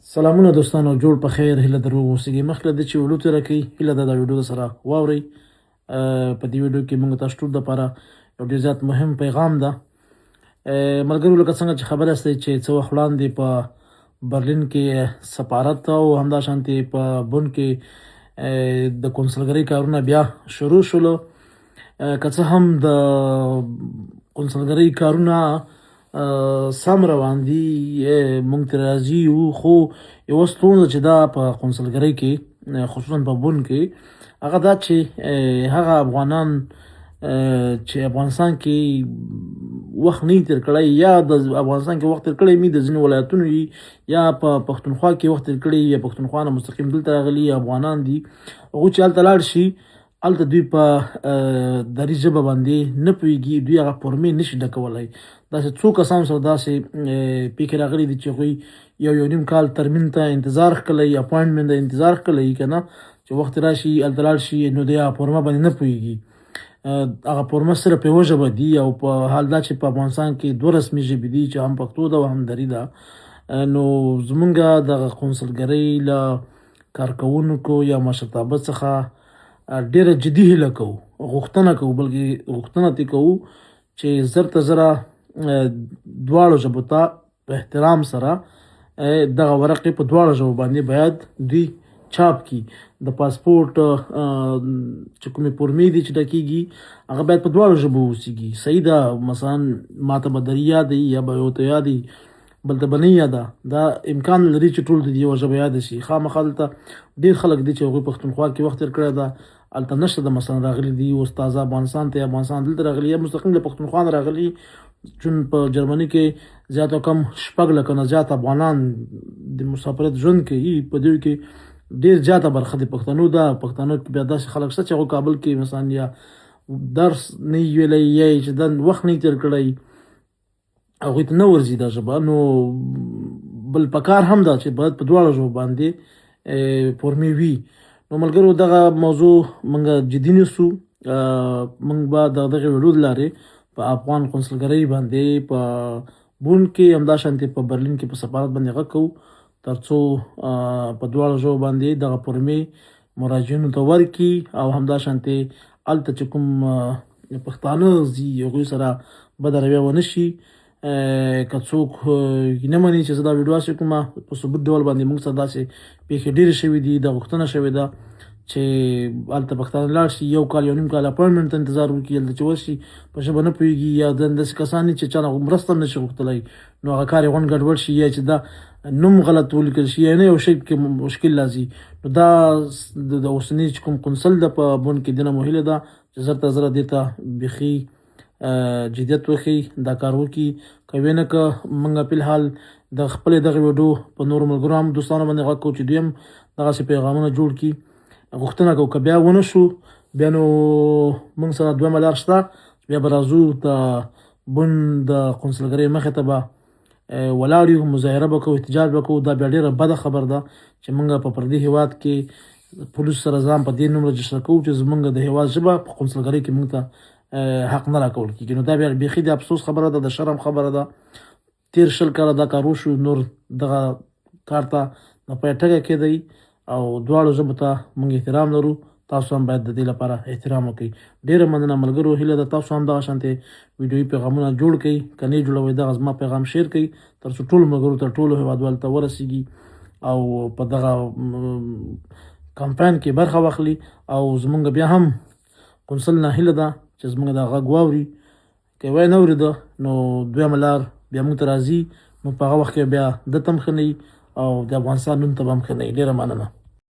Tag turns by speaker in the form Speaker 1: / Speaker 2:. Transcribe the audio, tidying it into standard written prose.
Speaker 1: سلامونه دوستانو، جوړ په خیر. هیله در اوسئ. مخکې د چې ویډیو تېره کوي، هیله ده دا ویډیو سره واورئ. په دې ویډیو کې موږ تاسو ټول دپاره یو ډېر زیات مهم پیغام ده. ملګرو، لکه څنګه چې خبر یاستئ چې څه وخت وړاندې په برلین کې سفارت او همداشانتې په بون کې د قونسلګرۍ کارونه بیا شروع شولو. که څه هم د قونسلګرۍ کارونه سم روان دي، موږ ترې راضي یو، خو یوه ستونزه چې ده په قونسلګرۍ کې خصوصا په بون کې هغه دا چې هغه افغانان چې افغانستان کې وخت نه تېر کړی، یا د افغانستان کې وخت تېر کړی وي د ځینو ولایتونو وي، یا په پښتونخوا کې وخت تېر کړی، یا پښتونخوا نه مستقیم دلته راغلي افغانان دي، هغوی چې هلته لاړ شي، هلته دوی په دري ژبه باندې نه پوهېږي، دوی هغه فورمې نشي ډکولی. داسې څو کسان سره داسې پیښې راغلي دي چې هغوی یو نیم کال ترمیم ته انتظار ښکلی، اپاینټمنټ ته انتظار ښکلی که نه، چې وخت راشي هلته لاړ شي، نو د هغه فورمه باندې نه پوهېږي. هغه فورمه صرف یوه ژبه دي، او په حال دا چې په افغانستان کې دوه رسمي ژبې دي چې هم پښتو ده او هم دري ده. نو زمونږ دغه قونسلګرۍ له کارکوونکو یا مشرتابه څخه ډېره جدي هیله کوو، غوښتنه کوو، بلکې غوښتنه ترې کوو چې زر تر زره دواړو ژبو ته په احترام سره دغه ورقې په دواړو ژبو باندې باید دوی چاپ کړي. د پاسپورټ چې کومې فورمې دي چې ډکېږي هغه باید په دواړو ژبو اوسېږي. صحیح ده، مثلا ماته به دري یادوي یا به یو ته یادوي، بل ته به نه یاده. دا امکان لري چې ټول د یوه ژبه یاده شي. خامخا دلته ډېر خلک دي چې هغوی پښتونخوا کې وخت تېر کړی ده، هلته نشته ده، مثلا راغلي دي اوس تازه افغانستان ته، یا افغانستان دلته راغلي، یا مستقیم له پښتونخوا نه راغلي. چون په جرمني کې زیات او کم 6 لکه نه زیات افغانان د مسافرت ژوند کوي. په دوی کې ډېر زیاته برخه د پښتنو ده. پښتنو کې بیا داسې خلک شته چې هغوی کابل کې مثلا یا درس نه وي ویلی، یا چې د وخت نه تېر کړی، هغوی ته نه ورځي دا ژبه. نو بل پکار هم ده چې باید په دواړو ژبو باندې فورمې وي. نو ملګرو، دغه موضوع موږ جدي نیسو. موږ به د دغې ویډیو له لارې په افغان قونسلګرۍ باندې په بون کې، همداشانتې په برلین کې په سفارت باندې غږ کوو، تر څو په دواړو ژبو باندې دغه فورمې مراجعینو ته ورکړي، او همداشانتې هلته چې کوم پښتانه ځي هغوی سره بده رویه ونه شي. که څوک نه مني چې زه دا ویډیو هسې کومه، په ثبوت ډول باندې موږ سره داسې پیښې ډېرې شوي دي، دا غوښتنه شوې ده چې هلته پښتانه لاړ شي، یو کال یو نیم کال اپاینټمنټ ته انتظار وکړي، هلته چې ورشي په ژبه نه پوهېږي، یا داسې کسان دي چې چا نه مرسته هم نشي غوښتلی، نو هغه کار یې غونډ ګډوډ شي، یا چې دا نوم غلط ولیکل شي، یا نه یو شی کې مشکل راځي. نو دا د اوسني چې کوم قونسل ده په بون کې، دې نه مو هیله ده چې زر تر زره دې ته بیخي جدیت وښیي، دا کار وکړي. که ویې نه که موږ فی الحال د خپلې دغې ویډیو په نورو ملګرو هم دوستانو باندې غږ کوو چې دوی هم دغسې پیغامونه جوړ کړي. غوښتنه کوو که بیا ونه شو، بیا نو موږ سره دویمه لار شته، بیا به راځو د بون د قونسلګرۍ مخې ته به ولاړ یو، مظاهره به کوو، احتجاج به کوو. دا بیا ډېره بده خبر ده چې موږ په پردي هېواد کې پولیسو سره ځان په دې نوم رجسټر کوو چې زموږ د هېواد ژبه په قونسلګرۍ کې موږ ته حق نه راکول کېږي. نو دا بیا بیخي د افسوس خبره ده، د شرم خبره ده. تېر 20 کاله دا کار وشو، نور دغه کار ته د پای ټکی کېدی، او دواړو ژبو ته موږ احترام لرو. تاسو هم باید د دې لپاره احترام وکړئ. ډېره مننه ملګرو، هیله ده تاسو هم دغه شانتې ویډیويي پیغامونه جوړ کړئ. که نه یې جوړوئ، دغه زما پیغام شیر کړئ، تر څو ټولو ملګرو ته، ټولو هېوادوالو ته ورسېږي، او په دغه کمپاین کې برخه واخلي. او زموږ بیا هم قونسل نه هیله ده چې زموږ دا غږ واوري. که وی نه اورېده، نو دویمه لار بیا موږ ته راځي، نو په هغه وخت کې بیا ده ته هم ښه نه وي، او د افغانستان نوم ته به هم ښه نه وي. ډېره مننه.